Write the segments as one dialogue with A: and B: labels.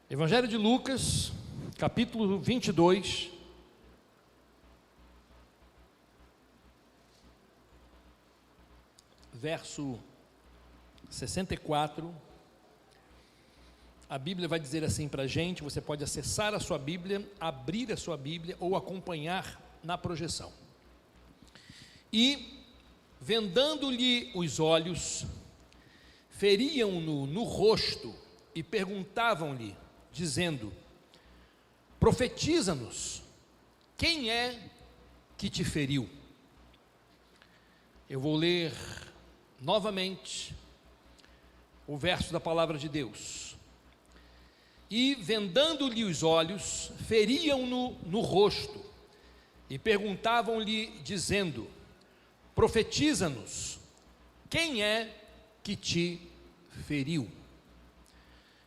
A: Evangelho de Lucas, capítulo 22, verso 64, a Bíblia vai dizer assim para a gente, você pode acessar a sua Bíblia, abrir a sua Bíblia ou acompanhar na projeção. E, vendando-lhe os olhos, feriam-no no rosto e perguntavam-lhe, dizendo: profetiza-nos, quem é que te feriu? Eu vou ler novamente o verso da palavra de Deus. E, vendando-lhe os olhos, feriam-no no rosto e perguntavam-lhe, dizendo: profetiza-nos, quem é que te feriu?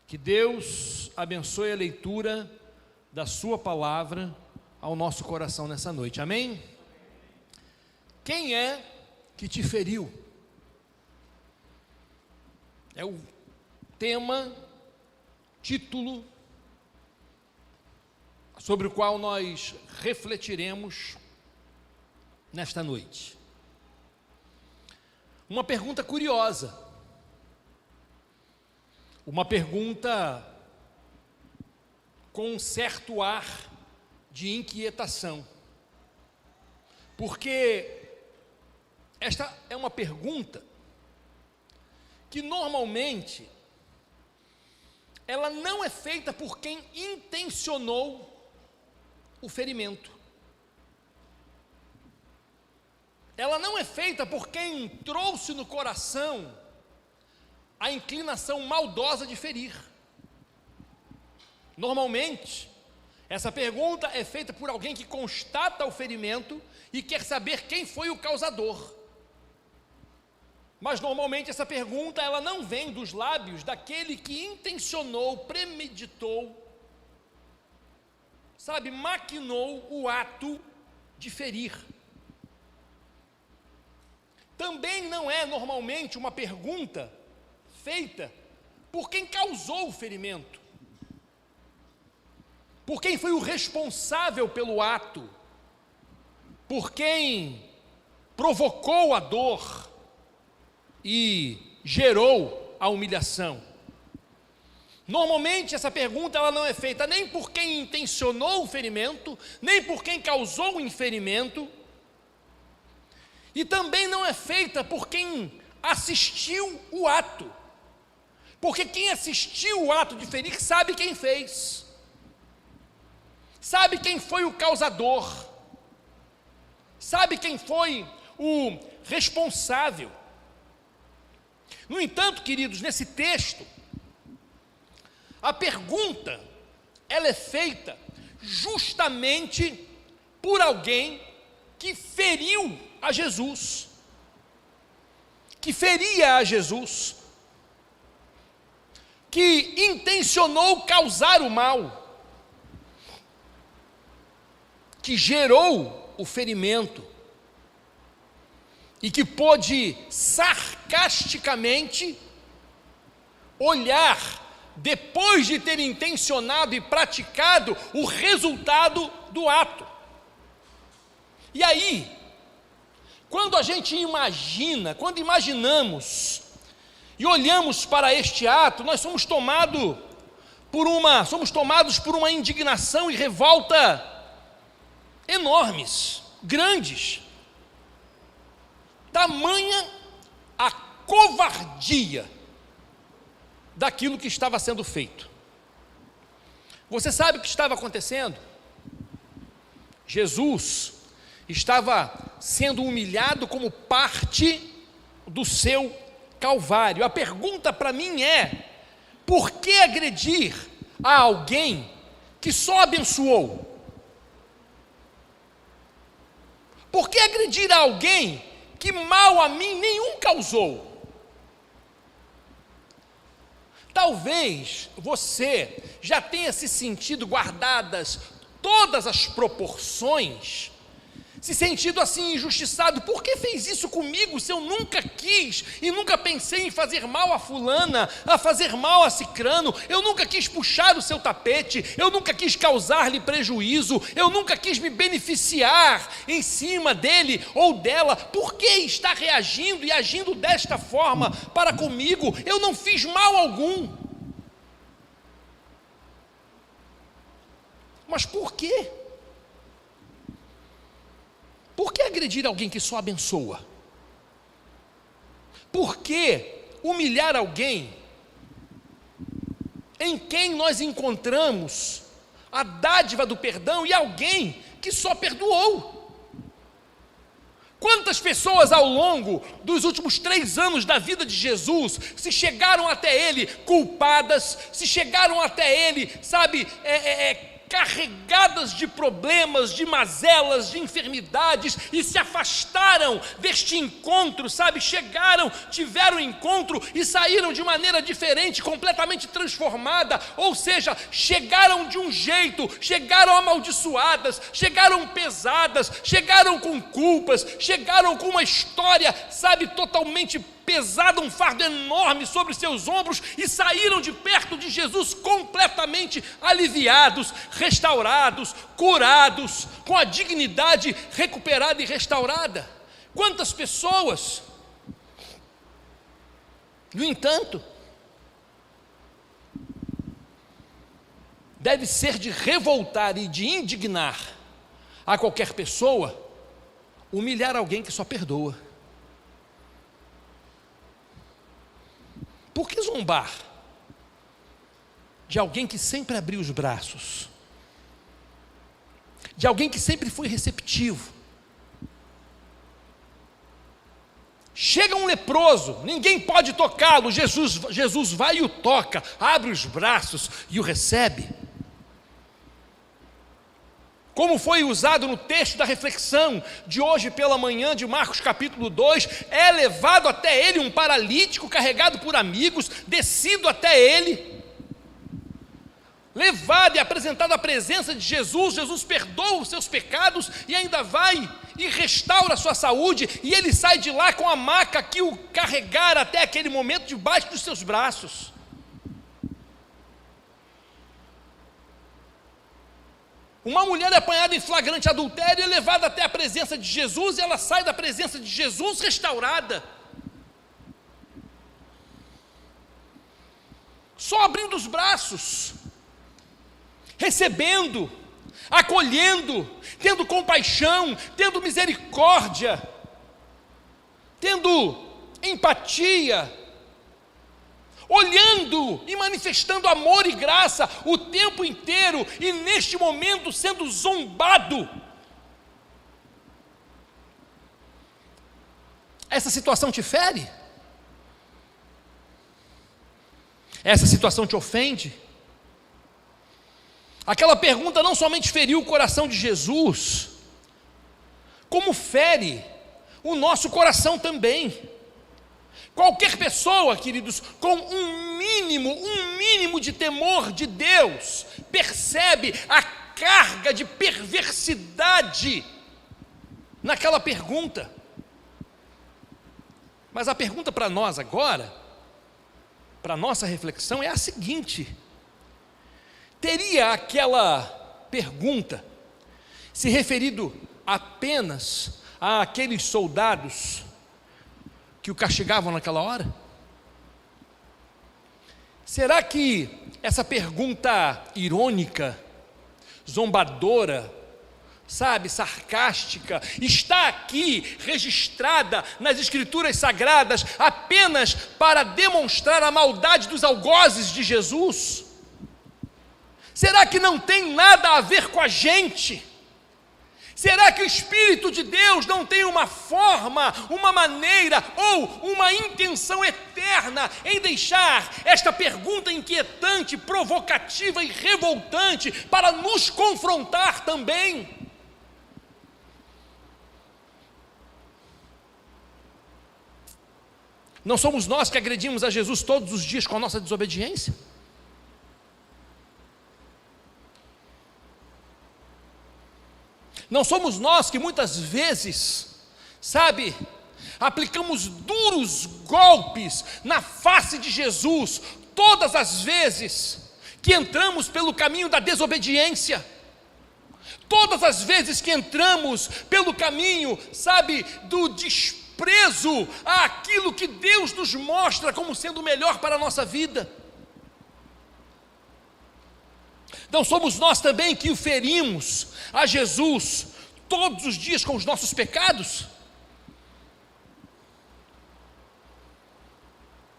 A: Que Deus abençoe a leitura da sua palavra ao nosso coração nessa noite, amém? Quem é que te feriu? É o tema, título, sobre o qual nós refletiremos nesta noite. Uma pergunta curiosa, uma pergunta com um certo ar de inquietação, porque esta é uma pergunta que normalmente ela não é feita por quem intencionou o ferimento. Ela não é feita por quem trouxe no coração a inclinação maldosa de ferir. Normalmente, essa pergunta é feita por alguém que constata o ferimento e quer saber quem foi o causador. Mas normalmente essa pergunta ela não vem dos lábios daquele que intencionou, premeditou, maquinou o ato de ferir. Também não é normalmente uma pergunta feita por quem causou o ferimento, por quem foi o responsável pelo ato, por quem provocou a dor e gerou a humilhação. Normalmente essa pergunta ela não é feita nem por quem intencionou o ferimento, nem por quem causou o ferimento, e também não é feita por quem assistiu o ato, porque quem assistiu o ato de ferir sabe quem fez, sabe quem foi o causador, sabe quem foi o responsável. No entanto, queridos, nesse texto, a pergunta, ela é feita justamente por alguém que feriu a Jesus, que feria a Jesus, que intencionou causar o mal, que gerou o ferimento e que pôde sarcasticamente olhar, depois de ter intencionado e praticado, o resultado do ato. E aí, quando a gente imagina, quando imaginamos e olhamos para este ato, nós somos tomados por uma indignação e revolta enormes, grandes. Tamanha a covardia daquilo que estava sendo feito. Você sabe o que estava acontecendo? Jesus estava sendo humilhado como parte do seu Calvário. A pergunta para mim é: por que agredir a alguém que só abençoou? Por que agredir a alguém que mal a mim nenhum causou? Talvez você já tenha se sentido guardadas todas as proporções se sentindo assim injustiçado. Por que fez isso comigo se eu nunca quis e nunca pensei em fazer mal a fulana, a fazer mal a cicrano? Eu nunca quis puxar o seu tapete, eu nunca quis causar-lhe prejuízo, eu nunca quis me beneficiar em cima dele ou dela. Por que está reagindo e agindo desta forma para comigo? Eu não fiz mal algum. Mas por quê? Por que agredir alguém que só abençoa? Por que humilhar alguém em quem nós encontramos a dádiva do perdão e alguém que só perdoou? Quantas pessoas ao longo dos últimos 3 anos da vida de Jesus se chegaram até Ele culpadas, se chegaram até Ele, carregadas de problemas, de mazelas, de enfermidades, e se afastaram deste encontro, chegaram, tiveram um encontro e saíram de maneira diferente, completamente transformada, ou seja, chegaram de um jeito, chegaram amaldiçoadas, chegaram pesadas, chegaram com culpas, chegaram com uma história, totalmente pesada, um fardo enorme sobre seus ombros, e saíram de perto de Jesus completamente aliviados, restaurados, curados, com a dignidade recuperada e restaurada. Quantas pessoas? No entanto, deve ser de revoltar e de indignar a qualquer pessoa humilhar alguém que só perdoa. Por que zombar de alguém que sempre abriu os braços, de alguém que sempre foi receptivo? Chega um leproso, ninguém pode tocá-lo, Jesus vai e o toca, abre os braços e o recebe. Como foi usado no texto da reflexão de hoje pela manhã, de Marcos capítulo 2, é levado até ele um paralítico carregado por amigos, descido até ele, levado e apresentado à presença de Jesus. Jesus perdoa os seus pecados e ainda vai e restaura a sua saúde, e ele sai de lá com a maca que o carregara até aquele momento debaixo dos seus braços. Uma mulher é apanhada em flagrante adultério e é levada até a presença de Jesus, e ela sai da presença de Jesus restaurada. Só abrindo os braços, recebendo, acolhendo, tendo compaixão, tendo misericórdia, tendo empatia, olhando e manifestando amor e graça o tempo inteiro, e neste momento sendo zombado. Essa situação te fere? Essa situação te ofende? Aquela pergunta não somente feriu o coração de Jesus, como fere o nosso coração também. Qualquer pessoa, queridos, com um mínimo de temor de Deus, percebe a carga de perversidade naquela pergunta. Mas a pergunta para nós agora, para a nossa reflexão, é a seguinte: teria aquela pergunta se referido apenas àqueles soldados que o castigavam naquela hora? Será que essa pergunta irônica, zombadora, sarcástica, está aqui registrada nas Escrituras Sagradas apenas para demonstrar a maldade dos algozes de Jesus? Será que não tem nada a ver com a gente? Será que o Espírito de Deus não tem uma forma, uma maneira ou uma intenção eterna em deixar esta pergunta inquietante, provocativa e revoltante para nos confrontar também? Não somos nós que agredimos a Jesus todos os dias com a nossa desobediência? Não somos nós que muitas vezes, sabe, aplicamos duros golpes na face de Jesus, todas as vezes que entramos pelo caminho da desobediência, todas as vezes que entramos pelo caminho, sabe, do desprezo àquilo que Deus nos mostra como sendo o melhor para a nossa vida. Não somos nós também que o ferimos a Jesus todos os dias com os nossos pecados?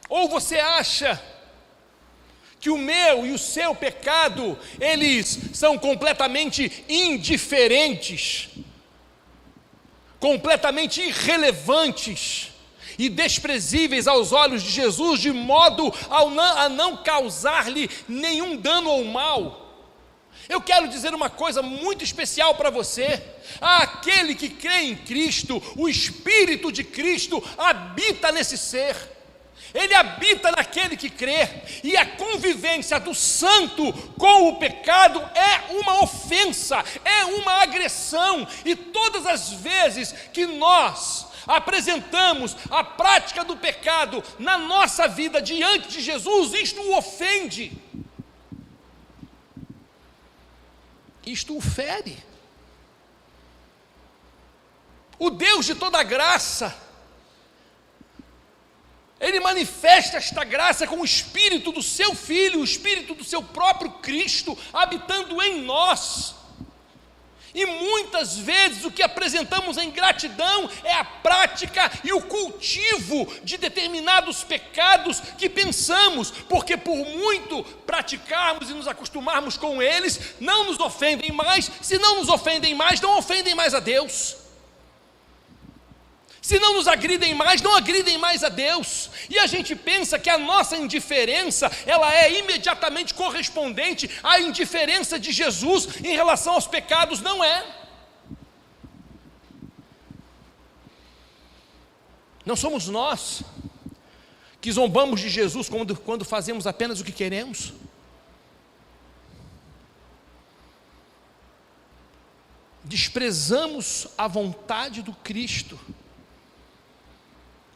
A: Ou você acha que o meu e o seu pecado, eles são completamente indiferentes, completamente irrelevantes e desprezíveis aos olhos de Jesus, de modo a não causar-lhe nenhum dano ou mal? Eu quero dizer uma coisa muito especial para você: aquele que crê em Cristo, o Espírito de Cristo habita nesse ser, ele habita naquele que crê, e a convivência do santo com o pecado é uma ofensa, é uma agressão, e todas as vezes que nós apresentamos a prática do pecado na nossa vida diante de Jesus, isto o ofende, isto o fere. O Deus de toda graça, Ele manifesta esta graça com o Espírito do seu Filho, o Espírito do seu próprio Cristo, habitando em nós. E muitas vezes o que apresentamos em gratidão é a prática e o cultivo de determinados pecados que pensamos, porque por muito praticarmos e nos acostumarmos com eles, não nos ofendem mais. Se não nos ofendem mais, não ofendem mais a Deus. Se não nos agridem mais, não agridem mais a Deus. E a gente pensa que a nossa indiferença, ela é imediatamente correspondente à indiferença de Jesus em relação aos pecados. Não é. Não somos nós que zombamos de Jesus quando fazemos apenas o que queremos. Desprezamos a vontade do Cristo.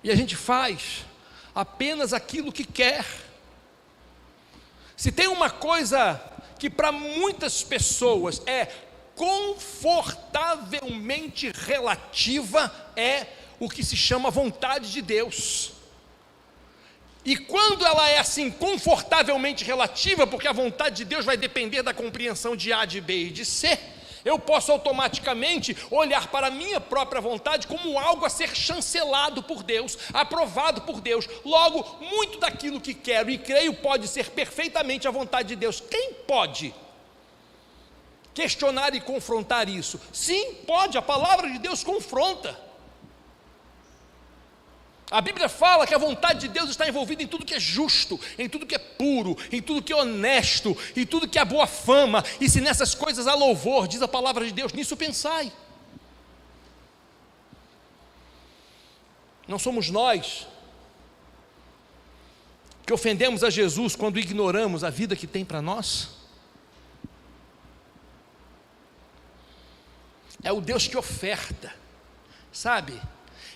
A: E a gente faz apenas aquilo que quer. Se tem uma coisa que para muitas pessoas é confortavelmente relativa, é o que se chama vontade de Deus. E quando ela é assim confortavelmente relativa, porque a vontade de Deus vai depender da compreensão de A, de B e de C, eu posso automaticamente olhar para a minha própria vontade como algo a ser chancelado por Deus, aprovado por Deus. Logo, muito daquilo que quero e creio pode ser perfeitamente a vontade de Deus. Quem pode questionar e confrontar isso? Sim, pode, a palavra de Deus confronta. A Bíblia fala que a vontade de Deus está envolvida em tudo que é justo, em tudo que é puro, em tudo que é honesto, em tudo que é boa fama. E se nessas coisas há louvor, diz a palavra de Deus, nisso pensai. Não somos nós que ofendemos a Jesus quando ignoramos a vida que tem para nós? É o Deus que oferta, sabe?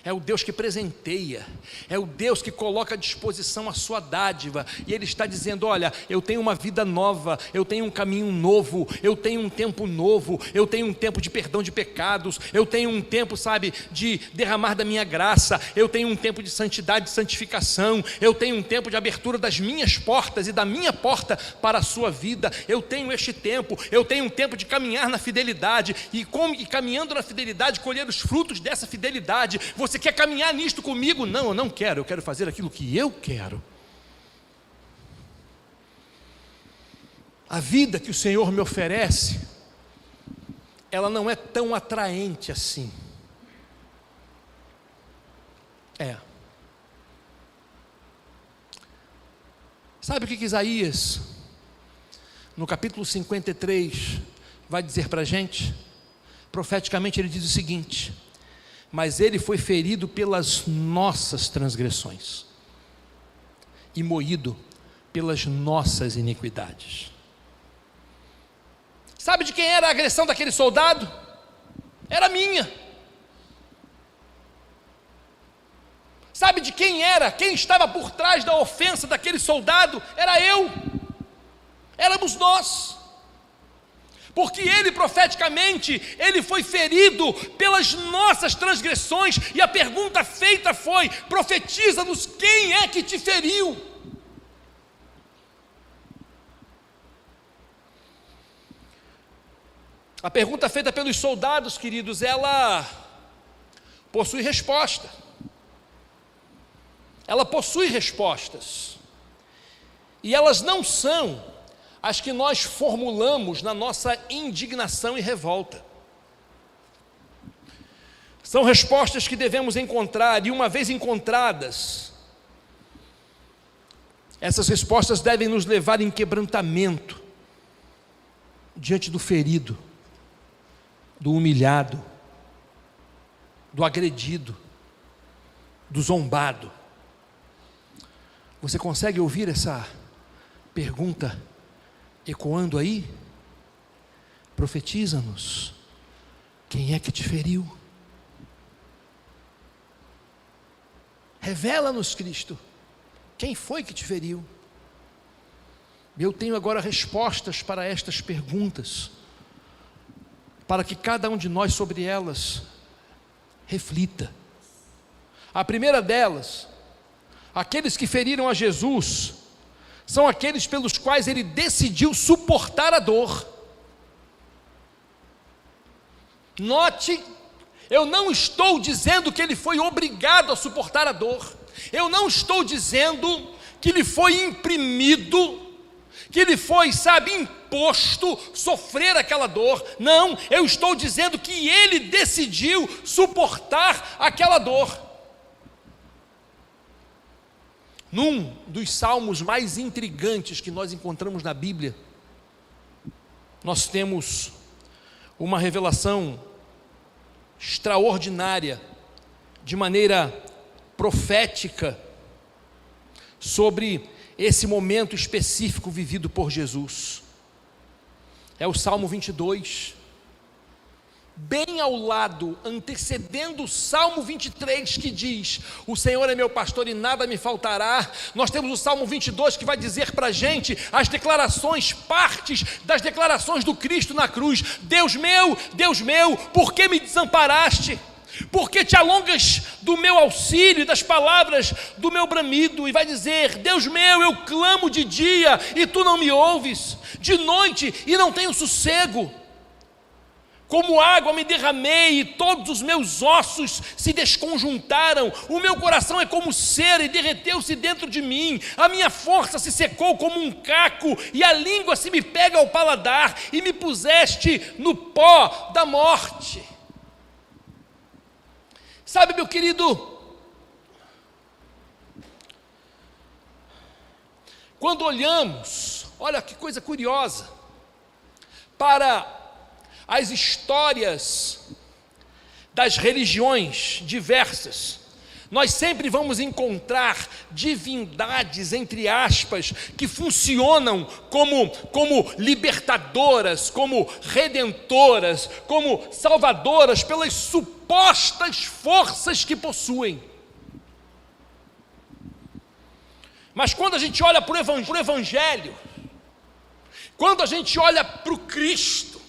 A: É o Deus que presenteia, é o Deus que coloca à disposição a sua dádiva, e Ele está dizendo: olha, eu tenho uma vida nova, eu tenho um caminho novo, eu tenho um tempo novo, eu tenho um tempo de perdão de pecados, eu tenho um tempo, sabe, de derramar da minha graça, eu tenho um tempo de santidade, de santificação, eu tenho um tempo de abertura das minhas portas e da minha porta para a sua vida. Eu tenho este tempo, eu tenho um tempo de caminhar na fidelidade, e caminhando na fidelidade, colher os frutos dessa fidelidade. Você quer caminhar nisto comigo? Não, eu não quero, eu quero fazer aquilo que eu quero. A vida que o Senhor me oferece, ela não é tão atraente assim. Sabe o que Isaías, no capítulo 53, vai dizer para a gente? Profeticamente ele diz o seguinte: mas ele foi ferido pelas nossas transgressões e moído pelas nossas iniquidades. Sabe de quem era a agressão daquele soldado? era minha. Sabe de quem era? Quem estava por trás da ofensa daquele soldado? Era eu. Éramos nós. Porque ele profeticamente, ele foi ferido pelas nossas transgressões, e a pergunta feita foi: profetiza-nos, quem é que te feriu? A pergunta feita pelos soldados, queridos, ela possui resposta. Ela possui respostas. E elas não são as que nós formulamos na nossa indignação e revolta. São respostas que devemos encontrar, e uma vez encontradas, essas respostas devem nos levar em quebrantamento diante do ferido, do humilhado, do agredido, do zombado. Você consegue ouvir essa pergunta ecoando aí? Profetiza-nos, quem é que te feriu? Revela-nos, Cristo, quem foi que te feriu? Eu tenho agora respostas para estas perguntas, para que cada um de nós sobre elas reflita. A primeira delas: aqueles que feriram a Jesus são aqueles pelos quais ele decidiu suportar a dor. Note, eu não estou dizendo que ele foi obrigado a suportar a dor. Eu não estou dizendo que lhe foi imprimido, que lhe foi, imposto sofrer aquela dor. Não, eu estou dizendo que ele decidiu suportar aquela dor. Num dos salmos mais intrigantes que nós encontramos na Bíblia, nós temos uma revelação extraordinária, de maneira profética, sobre esse momento específico vivido por Jesus. É o Salmo 22, bem ao lado, antecedendo o Salmo 23, que diz: o Senhor é meu pastor e nada me faltará. Nós temos o Salmo 22, que vai dizer para a gente as declarações, partes das declarações do Cristo na cruz: Deus meu, por que me desamparaste? Por que te alongas do meu auxílio e das palavras do meu bramido? E vai dizer: Deus meu, eu clamo de dia e tu não me ouves, de noite e não tenho sossego. Como água me derramei e todos os meus ossos se desconjuntaram. O meu coração é como cera e derreteu-se dentro de mim. A minha força se secou como um caco e a língua se me pega ao paladar, e me puseste no pó da morte. Sabe, meu querido, quando olhamos, olha que coisa curiosa, para as histórias das religiões diversas, nós sempre vamos encontrar divindades, entre aspas, que funcionam como libertadoras, como redentoras, como salvadoras, pelas supostas forças que possuem. Mas quando a gente olha para o Evangelho, quando a gente olha para o Cristo,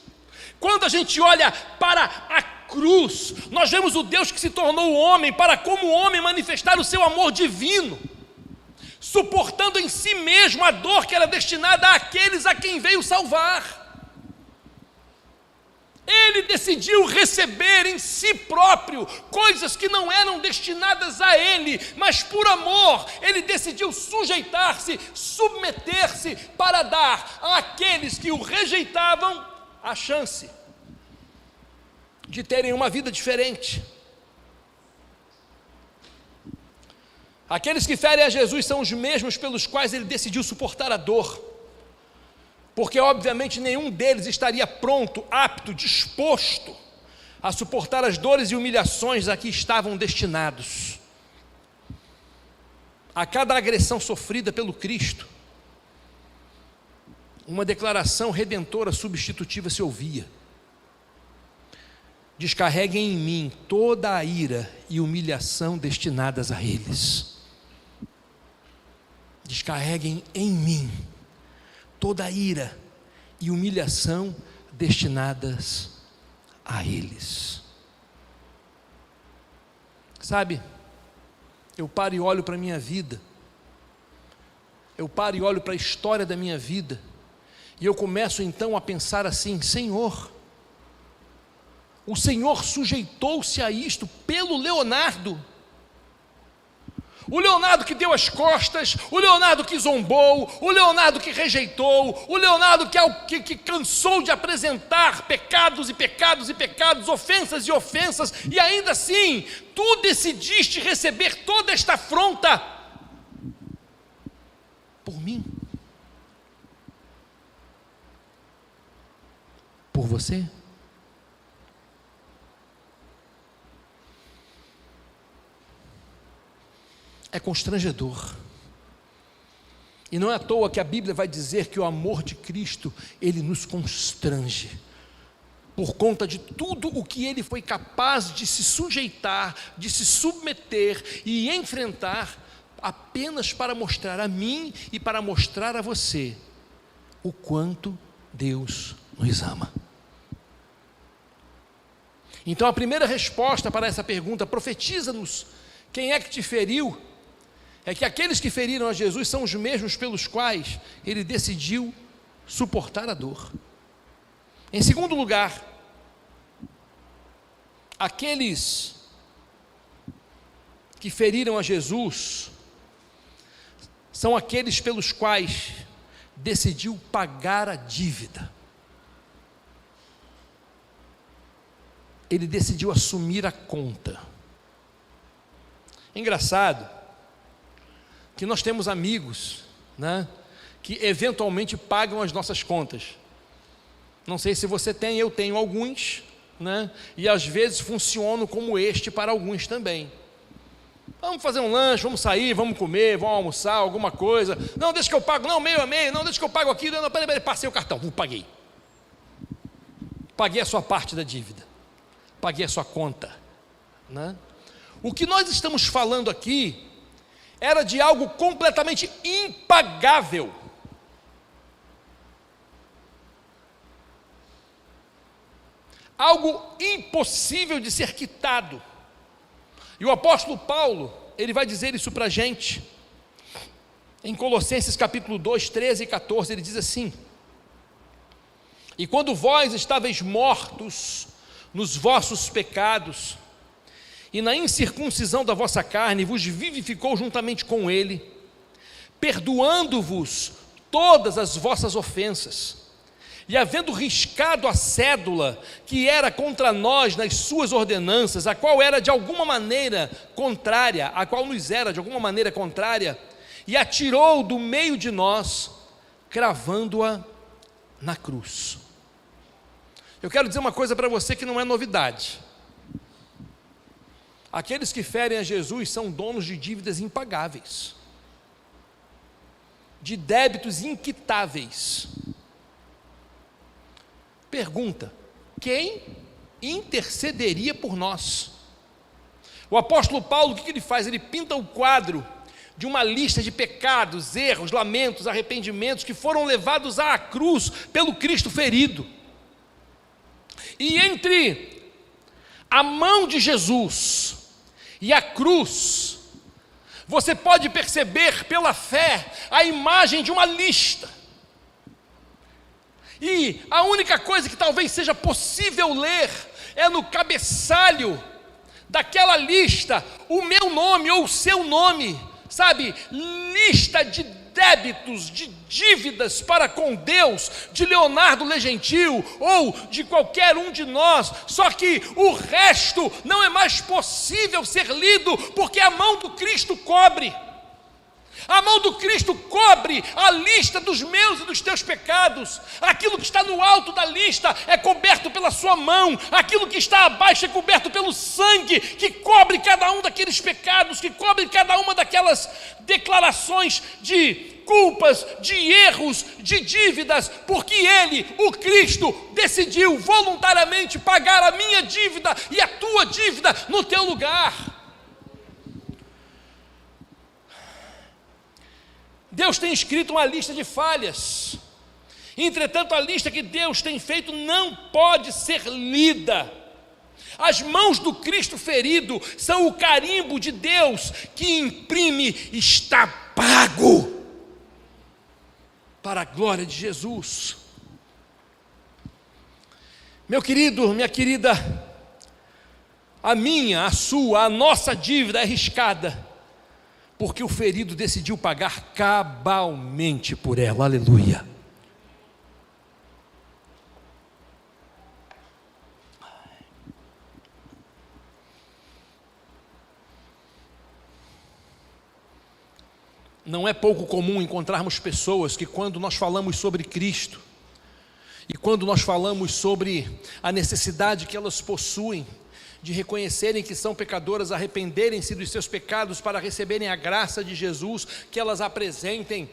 A: quando a gente olha para a cruz, nós vemos o Deus que se tornou homem para, como homem, manifestar o seu amor divino, suportando em si mesmo a dor que era destinada àqueles a quem veio salvar. Ele decidiu receber em si próprio coisas que não eram destinadas a ele, mas por amor, ele decidiu sujeitar-se, submeter-se, para dar àqueles que o rejeitavam a chance de terem uma vida diferente. Aqueles que ferem a Jesus são os mesmos pelos quais ele decidiu suportar a dor, porque obviamente nenhum deles estaria pronto, apto, disposto a suportar as dores e humilhações a que estavam destinados. A cada agressão sofrida pelo Cristo, uma declaração redentora substitutiva se ouvia: descarreguem em mim toda a ira e humilhação destinadas a eles. Descarreguem em mim toda a ira e humilhação destinadas a eles. Sabe, eu paro e olho para a minha vida, eu paro e olho para a história da minha vida, e eu começo então a pensar assim: Senhor, o Senhor sujeitou-se a isto pelo Leonardo. O Leonardo que deu as costas, o Leonardo que zombou, o Leonardo que rejeitou, o Leonardo que cansou de apresentar pecados e pecados e pecados, ofensas e ofensas, e ainda assim, tu decidiste receber toda esta afronta por mim, por você. É constrangedor. E não é à toa que a Bíblia vai dizer que o amor de Cristo, ele nos constrange, por conta de tudo o que ele foi capaz de se sujeitar, de se submeter e enfrentar, apenas para mostrar a mim e para mostrar a você o quanto Deus nos ama. Então a primeira resposta para essa pergunta: profetiza-nos, quem é que te feriu? É que aqueles que feriram a Jesus são os mesmos pelos quais ele decidiu suportar a dor. Em segundo lugar, aqueles que feriram a Jesus são aqueles pelos quais decidiu pagar a dívida. Ele decidiu assumir a conta. Engraçado que nós temos amigos, né, que eventualmente pagam as nossas contas. Não sei se você tem, eu tenho alguns, né, e às vezes funcionam como este para alguns também. Vamos fazer um lanche, vamos sair, vamos comer, vamos almoçar, alguma coisa. Não, deixa que eu pago, não, meio a meio, não, deixa que eu pago aqui, não, peraí, passei o cartão, paguei. Paguei a sua parte da dívida, paguei a sua conta, né? O que nós estamos falando aqui era de algo completamente impagável. Algo impossível de ser quitado. E o apóstolo Paulo, ele vai dizer isso para a gente. Em Colossenses capítulo 2, 13 e 14, ele diz assim: e quando vós estáveis mortos nos vossos pecados, e na incircuncisão da vossa carne vos vivificou juntamente com ele, perdoando-vos todas as vossas ofensas, e havendo riscado a cédula que era contra nós nas suas ordenanças, a qual era de alguma maneira contrária, a qual nos era de alguma maneira contrária, e atirou do meio de nós, cravando-a na cruz. Eu quero dizer uma coisa para você que não é novidade. Aqueles que ferem a Jesus são donos de dívidas impagáveis, de débitos inquitáveis. Pergunta: quem intercederia por nós? O apóstolo Paulo, o que ele faz? Ele pinta o quadro de uma lista de pecados, erros, lamentos, arrependimentos que foram levados à cruz pelo Cristo ferido. E entre a mão de Jesus e a cruz, você pode perceber pela fé a imagem de uma lista. E a única coisa que talvez seja possível ler é no cabeçalho daquela lista o meu nome ou o seu nome, sabe? Lista de débitos, de dívidas para com Deus, de Leonardo Legentil ou de qualquer um de nós, só que o resto não é mais possível ser lido, porque a mão do Cristo cobre. A mão do Cristo cobre a lista dos meus e dos teus pecados. Aquilo que está no alto da lista é coberto pela sua mão. Aquilo que está abaixo é coberto pelo sangue que cobre cada um daqueles pecados, que cobre cada uma daquelas declarações de culpas, de erros, de dívidas, porque Ele, o Cristo, decidiu voluntariamente pagar a minha dívida e a tua dívida no teu lugar. Deus tem escrito uma lista de falhas, entretanto a lista que Deus tem feito não pode ser lida. As mãos do Cristo ferido são o carimbo de Deus que imprime: está pago, para a glória de Jesus. Meu querido, minha querida, a minha, a sua, a nossa dívida é arriscada, porque o ferido decidiu pagar cabalmente por ela, aleluia. Não é pouco comum encontrarmos pessoas que, quando nós falamos sobre Cristo, e quando nós falamos sobre a necessidade que elas possuem de reconhecerem que são pecadoras, arrependerem-se dos seus pecados para receberem a graça de Jesus, que elas apresentem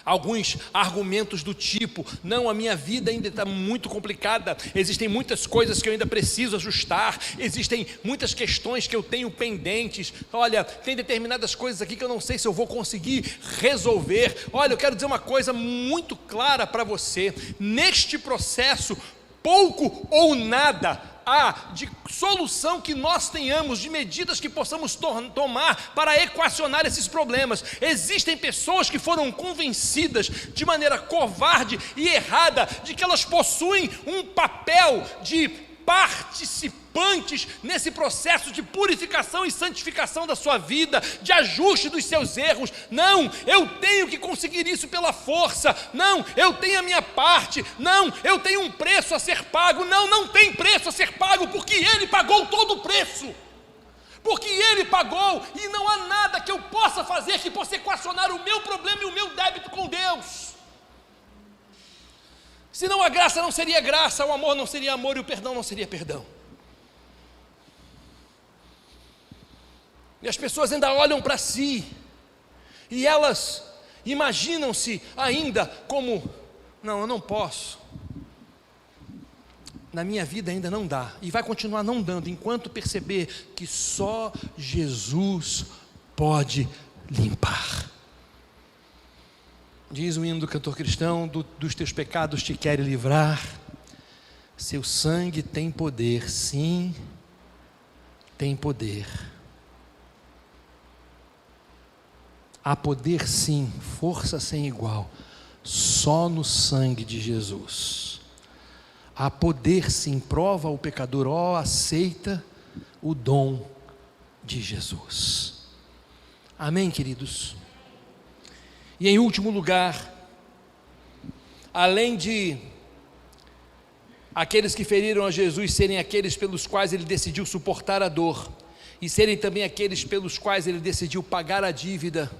A: alguns argumentos do tipo: não, a minha vida ainda está muito complicada, existem muitas coisas que eu ainda preciso ajustar, existem muitas questões que eu tenho pendentes, olha, tem determinadas coisas aqui que eu não sei se eu vou conseguir resolver. Olha, eu quero dizer uma coisa muito clara para você: neste processo, pouco ou nada há de solução que nós tenhamos, de medidas que possamos tomar para equacionar esses problemas. Existem pessoas que foram convencidas de maneira covarde e errada de que elas possuem um papel de participantes nesse processo de purificação e santificação da sua vida, de ajuste dos seus erros. Não, eu tenho que conseguir isso pela força. Não, eu tenho a minha parte. Não, eu tenho um preço a ser pago. Não, não tem preço a ser pago, porque Ele pagou todo o preço. Porque Ele pagou, e não há nada que eu possa fazer que possa equacionar o meu problema e o meu débito com Deus. Senão a graça não seria graça, o amor não seria amor e o perdão não seria perdão. E as pessoas ainda olham para si e elas imaginam-se ainda como: não, eu não posso, na minha vida ainda não dá, e vai continuar não dando enquanto perceber que só Jesus pode limpar. Diz o hino do cantor cristão: dos teus pecados te quero livrar, seu sangue tem poder, sim, tem poder. Há poder sim, força sem igual, só no sangue de Jesus. Há poder sim, prova o pecador, aceita o dom de Jesus. Amém, queridos? E em último lugar, além de aqueles que feriram a Jesus serem aqueles pelos quais Ele decidiu suportar a dor, e serem também aqueles pelos quais Ele decidiu pagar a dívida,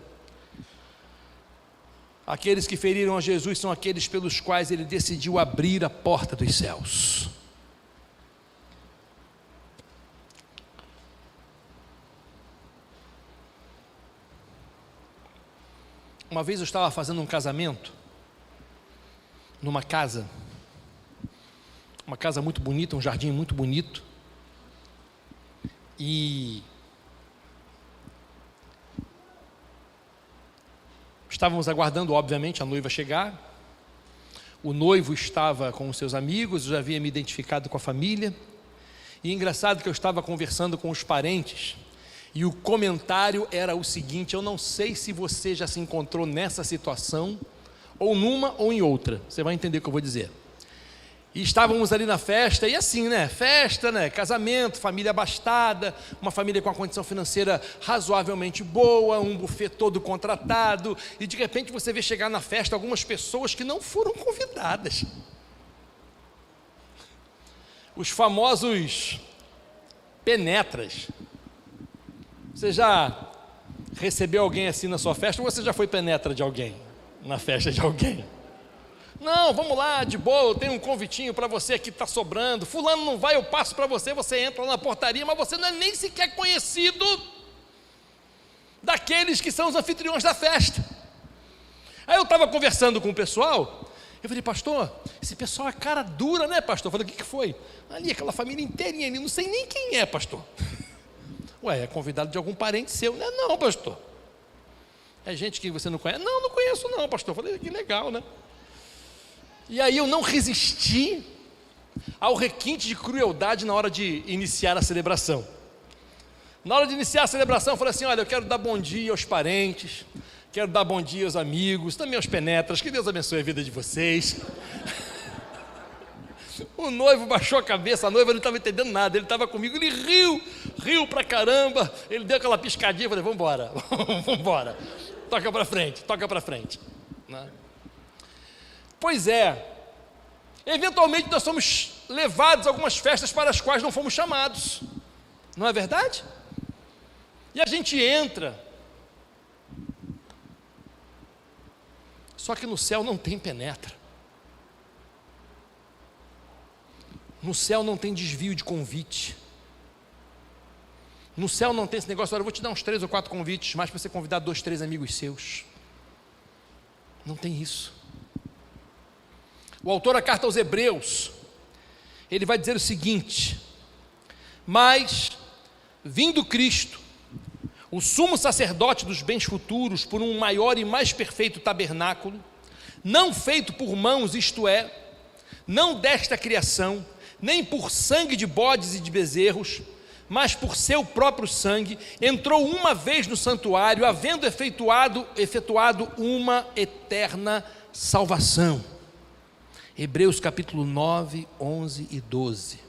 A: aqueles que feriram a Jesus são aqueles pelos quais Ele decidiu abrir a porta dos céus. Uma vez eu estava fazendo um casamento numa casa, uma casa muito bonita, um jardim muito bonito, e estávamos aguardando, obviamente, a noiva chegar. O noivo estava com os seus amigos, eu já havia me identificado com a família, e engraçado que eu estava conversando com os parentes, e o comentário era o seguinte: eu não sei se você já se encontrou nessa situação, ou numa ou em outra, você vai entender o que eu vou dizer. E estávamos ali na festa, e assim, né, festa, né, casamento, família abastada, uma família com a condição financeira razoavelmente boa, um buffet todo contratado, e de repente você vê chegar na festa algumas pessoas que não foram convidadas. Os famosos penetras. Você já recebeu alguém assim na sua festa, ou você já foi penetra de alguém, na festa de alguém? Não, vamos lá, de boa, eu tenho um convitinho para você que está sobrando, fulano não vai, eu passo para você, você entra lá na portaria, mas você não é nem sequer conhecido daqueles que são os anfitriões da festa. Aí eu estava conversando com o pessoal, eu falei, pastor, esse pessoal é cara dura, né, pastor? Eu falei, o que foi? Ali, aquela família inteirinha ali, não sei nem quem é, pastor. Ué, é convidado de algum parente seu? Não, pastor. É gente que você não conhece? Não, não conheço não, pastor. Eu falei, que legal, né? E aí eu não resisti ao requinte de crueldade na hora de iniciar a celebração. Na hora de iniciar a celebração, eu falei assim, olha, eu quero dar bom dia aos parentes, quero dar bom dia aos amigos, também aos penetras, que Deus abençoe a vida de vocês. O noivo baixou a cabeça, a noiva não estava entendendo nada, ele estava comigo, ele riu pra caramba, ele deu aquela piscadinha, eu falei, vamos embora, toca para frente. Né? Pois é, eventualmente nós somos levados a algumas festas para as quais não fomos chamados, não é verdade? E a gente entra, só que no céu não tem penetra, no céu não tem desvio de convite, no céu não tem esse negócio, olha, eu vou te dar uns 3 ou 4 convites, mais para você convidar 2, 3 amigos seus, não tem isso. O autor da carta aos Hebreus, ele vai dizer o seguinte, mas, vindo Cristo, o sumo sacerdote dos bens futuros, por um maior e mais perfeito tabernáculo, não feito por mãos, isto é, não desta criação, nem por sangue de bodes e de bezerros, mas por seu próprio sangue, entrou uma vez no santuário, havendo efetuado uma eterna salvação. Hebreus capítulo 9, 11 e 12.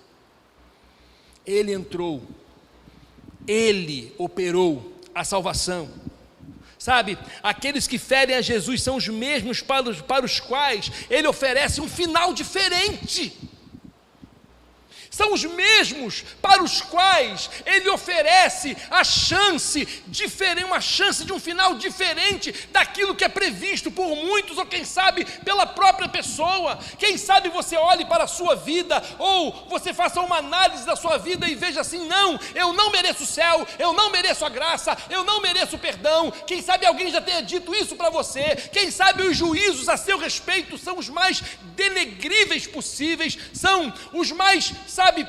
A: Ele entrou, ele operou a salvação. Sabe, aqueles que ferem a Jesus são os mesmos para os quais ele oferece um final diferente. São os mesmos para os quais ele oferece a chance diferente, uma chance de um final diferente daquilo que é previsto por muitos, ou quem sabe pela própria pessoa. Quem sabe você olhe para a sua vida, ou você faça uma análise da sua vida e veja assim, não, eu não mereço o céu, eu não mereço a graça, eu não mereço o perdão. Quem sabe alguém já tenha dito isso para você, quem sabe os juízos a seu respeito são os mais denegríveis possíveis, são os mais,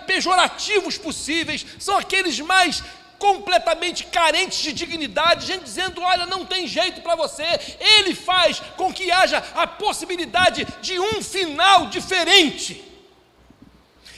A: pejorativos possíveis, são aqueles mais completamente carentes de dignidade, gente dizendo, olha, não tem jeito para você. Ele faz com que haja a possibilidade de um final diferente.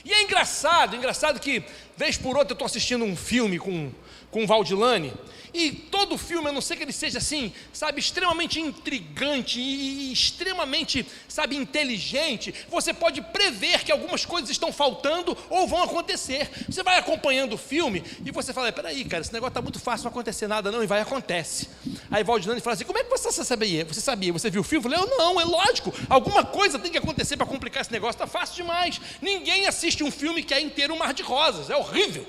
A: E é engraçado que, vez por outra, eu estou assistindo um filme com o Valdilane, e todo filme, a não ser que ele seja assim, extremamente intrigante e extremamente, inteligente, você pode prever que algumas coisas estão faltando ou vão acontecer. Você vai acompanhando o filme e você fala, peraí, cara, esse negócio está muito fácil, não vai acontecer nada não, e acontece. Aí Valdilane fala assim, como é que você sabia? Você viu o filme? Eu falei, não, é lógico, alguma coisa tem que acontecer para complicar esse negócio, está fácil demais. Ninguém assiste um filme que é inteiro um mar de rosas, é horrível.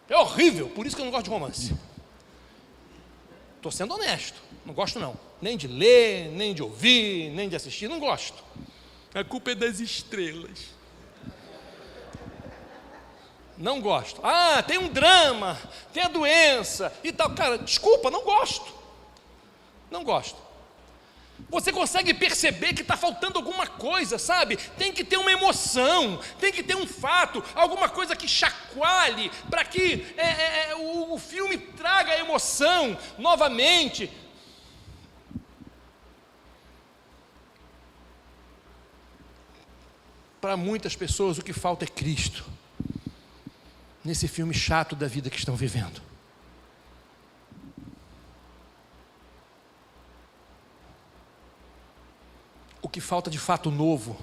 A: É horrível, por isso que eu não gosto de romance. Estou sendo honesto, não gosto não. Nem de ler, nem de ouvir, nem de assistir, não gosto. A culpa é das estrelas. Não gosto. Ah, tem um drama, tem a doença e tal. Cara, desculpa, não gosto. Não gosto. Você consegue perceber que está faltando alguma coisa, tem que ter uma emoção, tem que ter um fato, alguma coisa que chacoalhe, para que o filme traga a emoção novamente. Para muitas pessoas o que falta é Cristo, nesse filme chato da vida que estão vivendo. O que falta de fato novo,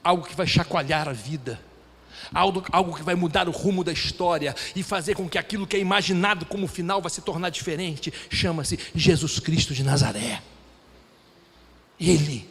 A: algo que vai chacoalhar a vida, algo que vai mudar o rumo da história e fazer com que aquilo que é imaginado como final vai se tornar diferente, chama-se Jesus Cristo de Nazaré. Ele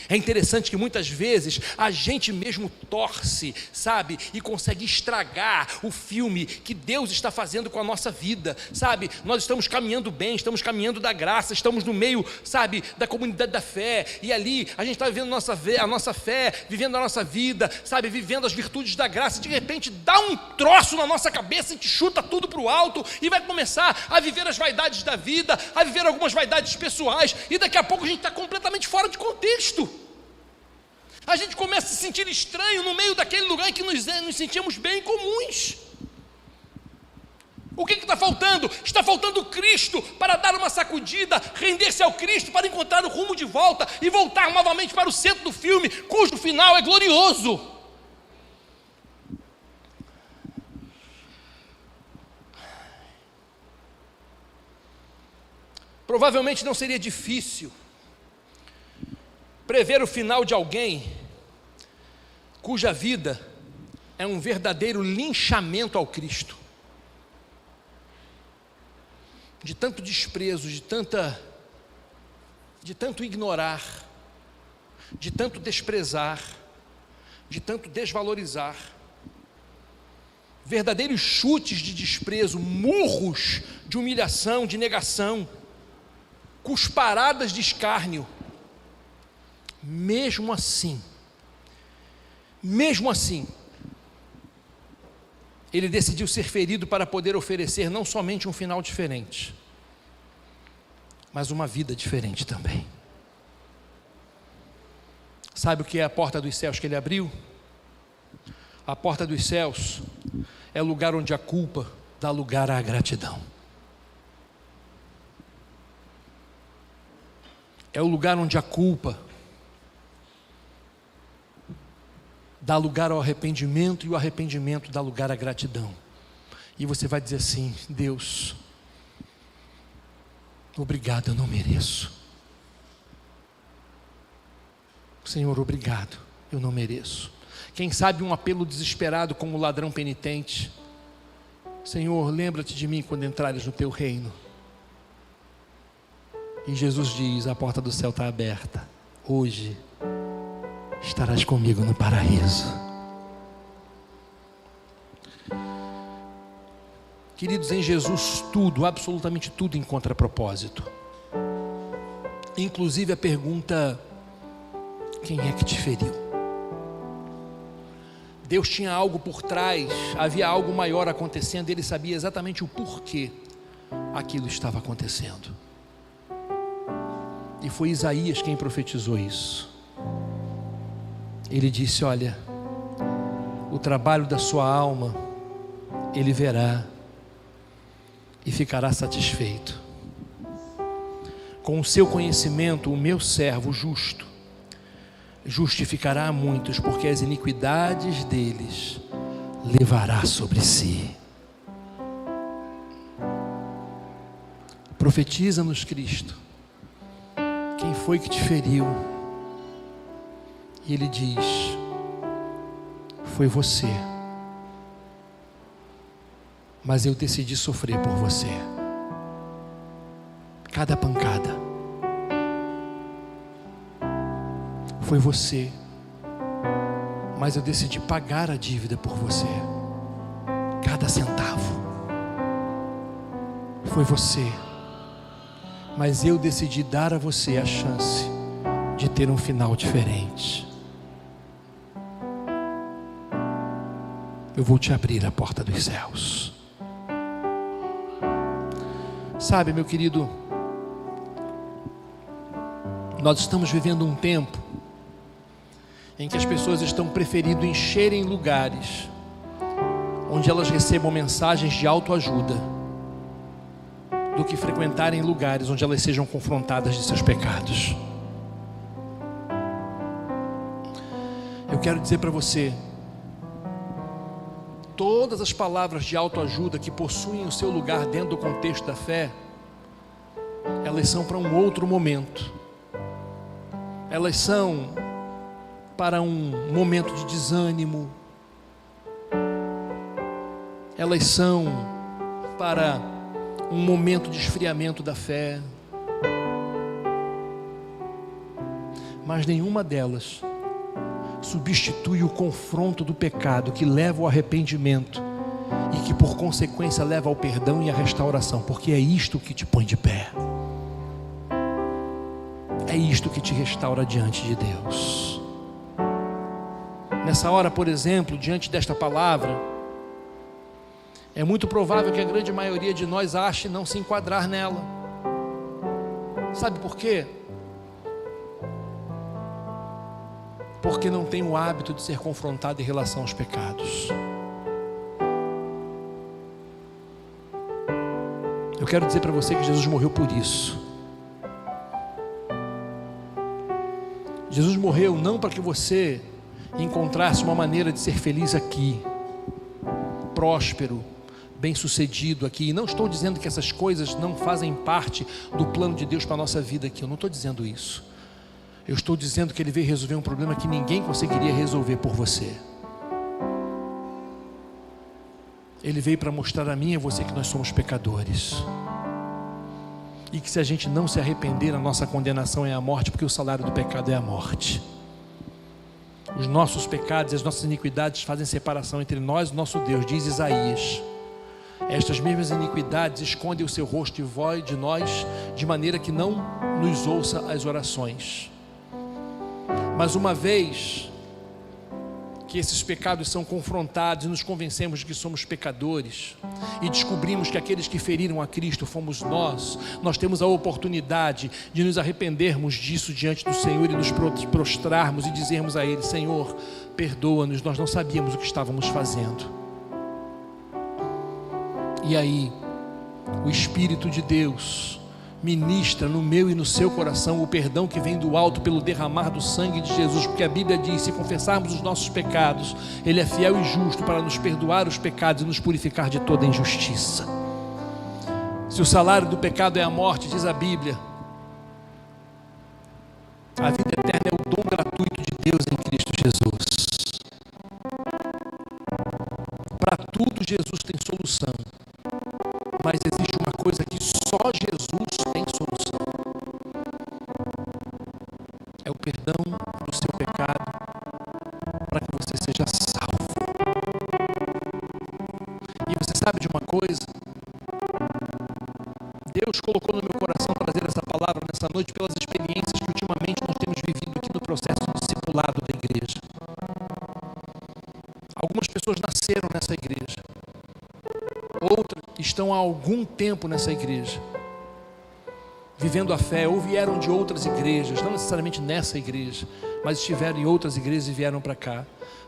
A: É interessante que muitas vezes a gente mesmo torce, sabe, e consegue estragar o filme que Deus está fazendo com a nossa vida, sabe? Nós estamos caminhando bem, estamos caminhando da graça, estamos no meio, sabe, da comunidade da fé, e ali a gente está vivendo a nossa fé, vivendo a nossa vida, sabe, vivendo as virtudes da graça, e de repente dá um troço na nossa cabeça e te chuta tudo para o alto, e vai começar a viver as vaidades da vida, a viver algumas vaidades pessoais, e daqui a pouco a gente está completamente fora de contexto. A gente começa a se sentir estranho no meio daquele lugar em que nos sentimos bem comuns. O que está faltando? Está faltando Cristo para dar uma sacudida, render-se ao Cristo para encontrar o rumo de volta e voltar novamente para o centro do filme, cujo final é glorioso. Provavelmente não seria difícil prever o final de alguém cuja vida é um verdadeiro linchamento ao Cristo, de tanto desprezo, de tanto ignorar, de tanto desprezar, de tanto desvalorizar, verdadeiros chutes de desprezo, murros de humilhação, de negação, cusparadas de escárnio. Mesmo assim, ele decidiu ser ferido para poder oferecer não somente um final diferente, mas uma vida diferente também. Sabe o que é a porta dos céus que ele abriu? A porta dos céus é o lugar onde a culpa dá lugar à gratidão. É o lugar onde a culpa dá lugar ao arrependimento, e o arrependimento dá lugar à gratidão. E você vai dizer assim: Deus, obrigado, eu não mereço. Senhor, obrigado, eu não mereço. Quem sabe um apelo desesperado como o ladrão penitente: Senhor, lembra-te de mim quando entrares no teu reino. E Jesus diz: a porta do céu está aberta, hoje estarás comigo no paraíso. Queridos, em Jesus tudo, absolutamente tudo encontra propósito, inclusive a pergunta: quem é que te feriu? Deus tinha algo por trás, havia algo maior acontecendo, ele sabia exatamente o porquê aquilo estava acontecendo. E foi Isaías quem profetizou isso. Ele disse: olha, o trabalho da sua alma ele verá e ficará satisfeito. Com o seu conhecimento, o meu servo justo justificará a muitos, porque as iniquidades deles levará sobre si. Profetiza-nos, Cristo, quem foi que te feriu? E ele diz: foi você, mas eu decidi sofrer por você. Cada pancada foi você, mas eu decidi pagar a dívida por você. Cada centavo foi você, mas eu decidi dar a você a chance de ter um final diferente. Eu vou te abrir a porta dos céus. Sabe, meu querido, nós estamos vivendo um tempo em que as pessoas estão preferindo encherem lugares onde elas recebam mensagens de autoajuda do que frequentarem lugares onde elas sejam confrontadas de seus pecados. Eu quero dizer para você: todas as palavras de autoajuda que possuem o seu lugar dentro do contexto da fé, elas são para um outro momento. Elas são para um momento de desânimo. Elas são para um momento de esfriamento da fé. mas nenhuma delas substitui o confronto do pecado que leva ao arrependimento e que por consequência leva ao perdão e à restauração, porque é isto que te põe de pé, é isto que te restaura diante de Deus. Nessa hora, por exemplo, diante desta palavra, é muito provável que a grande maioria de nós ache não se enquadrar nela. Sabe por quê? Porque não tem o hábito de ser confrontado em relação aos pecados. Eu quero dizer para você que Jesus morreu por isso. Jesus morreu não para que você encontrasse uma maneira de ser feliz aqui, próspero, bem-sucedido aqui. E não estou dizendo que essas coisas não fazem parte do plano de Deus para a nossa vida aqui. Eu não estou dizendo isso. Eu estou dizendo que Ele veio resolver um problema que ninguém conseguiria resolver por você. Ele veio para mostrar a mim e a você que nós somos pecadores, e que se a gente não se arrepender, a nossa condenação é a morte, porque o salário do pecado é a morte. Os nossos pecados e as nossas iniquidades fazem separação entre nós e nosso Deus, diz Isaías. Estas mesmas iniquidades escondem o seu rosto de nós, de maneira que não nos ouça as orações. Mas uma vez que esses pecados são confrontados e nos convencemos de que somos pecadores, e descobrimos que aqueles que feriram a Cristo fomos nós temos a oportunidade de nos arrependermos disso diante do Senhor e nos prostrarmos e dizermos a Ele: Senhor, perdoa-nos, nós não sabíamos o que estávamos fazendo. E aí, o Espírito de Deus ministra no meu e no seu coração o perdão que vem do alto pelo derramar do sangue de Jesus, porque a Bíblia diz: se confessarmos os nossos pecados, Ele é fiel e justo para nos perdoar os pecados e nos purificar de toda injustiça. Se o salário do pecado é a morte, diz a Bíblia, a vida eterna é o dom gratuito de Deus em Cristo Jesus. Para tudo Jesus tem solução, mas existe uma coisa que só Jesus tem solução: é o perdão do seu pecado, para que você seja salvo. E você sabe de uma coisa? Deus colocou no meu coração trazer essa palavra nessa noite pelas experiências que ultimamente nós temos vivido aqui no processo de discipulado da igreja. Algumas pessoas nasceram nessa igreja, outras estão há algum tempo nessa igreja, vivendo a fé, ou vieram de outras igrejas, não necessariamente nessa igreja, mas estiveram em outras igrejas e vieram para cá,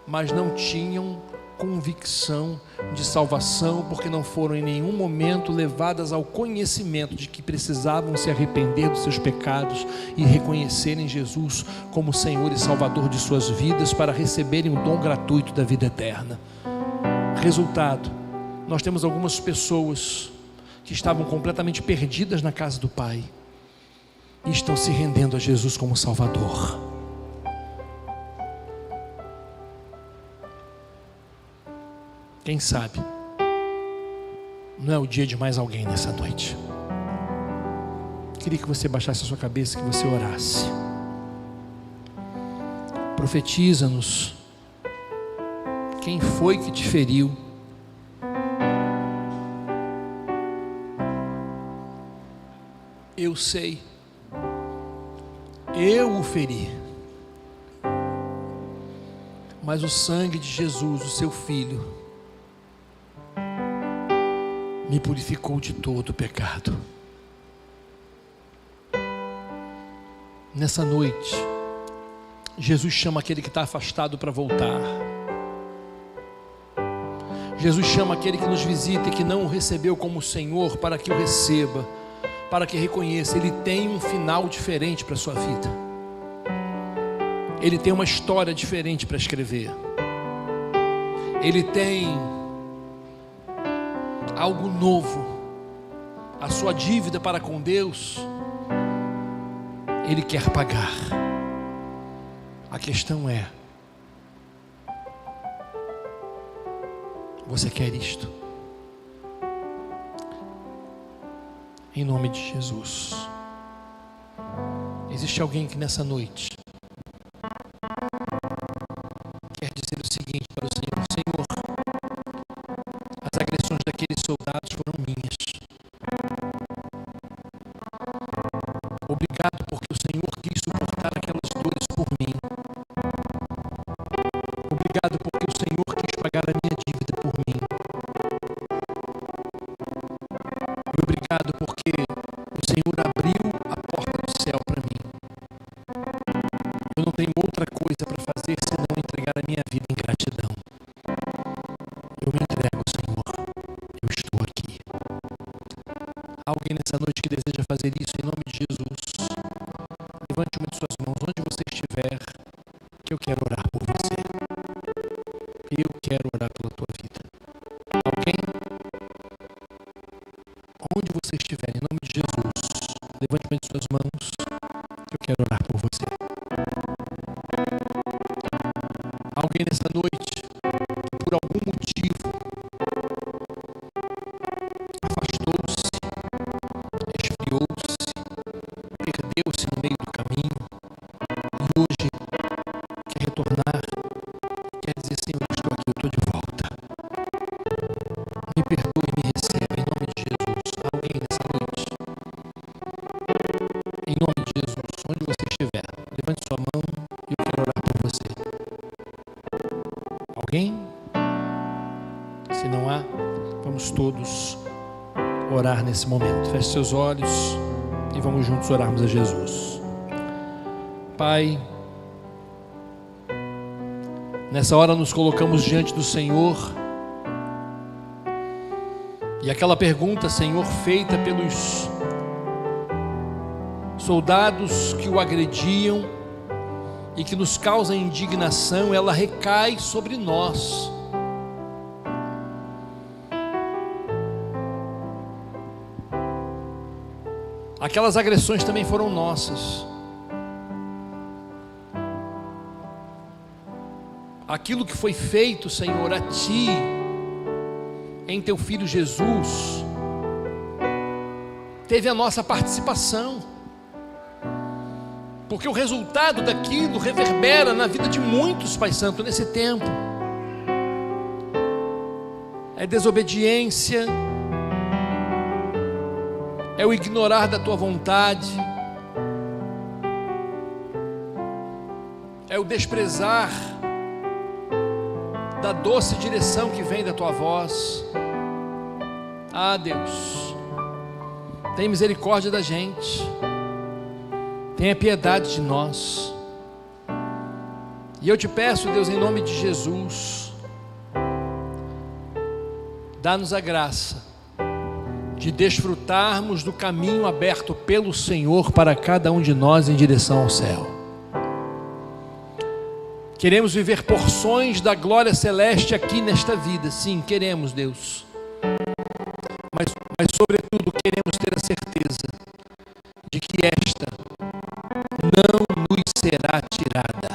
A: mas não tinham convicção de salvação, porque não foram em nenhum momento levadas ao conhecimento de que precisavam se arrepender dos seus pecados e reconhecerem Jesus como Senhor e Salvador de suas vidas, para receberem o dom gratuito da vida eterna. Resultado: nós temos algumas pessoas que estavam completamente perdidas na casa do Pai e estão se rendendo a Jesus como Salvador. Quem sabe não é o dia de mais alguém nessa noite. Queria que você baixasse a sua cabeça, que você orasse. Profetiza-nos. Quem foi que te feriu? Eu sei, eu o feri, mas o sangue de Jesus, o seu Filho, me purificou de todo o pecado. Nessa noite, Jesus chama aquele que está afastado para voltar. Jesus chama aquele que nos visita e que não o recebeu como Senhor, para que o receba, para que reconheça: Ele tem um final diferente para a sua vida. Ele tem uma história diferente para escrever. Ele tem algo novo. A sua dívida para com Deus, Ele quer pagar. A questão é: você quer isto? Em nome de Jesus. Existe alguém que nessa noite fazer isso em nome de Jesus. Levante uma de suas mãos onde você estiver, que eu quero orar por você. Eu quero orar pela tua vida. Alguém? Onde você estiver, em nome de Jesus, levante uma de suas mãos, que eu quero orar por você. Alguém nessa noite, que por algum motivo afastou-se, esfriou-se, perdeu-se no meio do caminho e hoje quer retornar, quer dizer: Senhor, eu estou aqui, eu estou de volta. Me perdoe e me receba em nome de Jesus. Alguém nessa noite, em nome de Jesus, onde você estiver, levante sua mão e eu quero orar por você. Alguém? Se não há, vamos todos orar nesse momento. Feche seus olhos e vamos juntos orarmos a Jesus. Pai, nessa hora nos colocamos diante do Senhor e aquela pergunta, Senhor, feita pelos soldados que o agrediam e que nos causa indignação, ela recai sobre nós. Aquelas agressões também foram nossas. Aquilo que foi feito, Senhor, a Ti, em Teu Filho Jesus, teve a nossa participação, porque o resultado daquilo reverbera na vida de muitos, Pai Santo, nesse tempo. É desobediência, é o ignorar da Tua vontade, é o desprezar da doce direção que vem da Tua voz. Ah, Deus, tem misericórdia da gente, tenha piedade de nós. E eu te peço, Deus, em nome de Jesus, dá-nos a graça de desfrutarmos do caminho aberto pelo Senhor para cada um de nós em direção ao céu. Queremos viver porções da glória celeste aqui nesta vida, sim, queremos, Deus, mas sobretudo queremos ter a certeza de que esta não nos será tirada.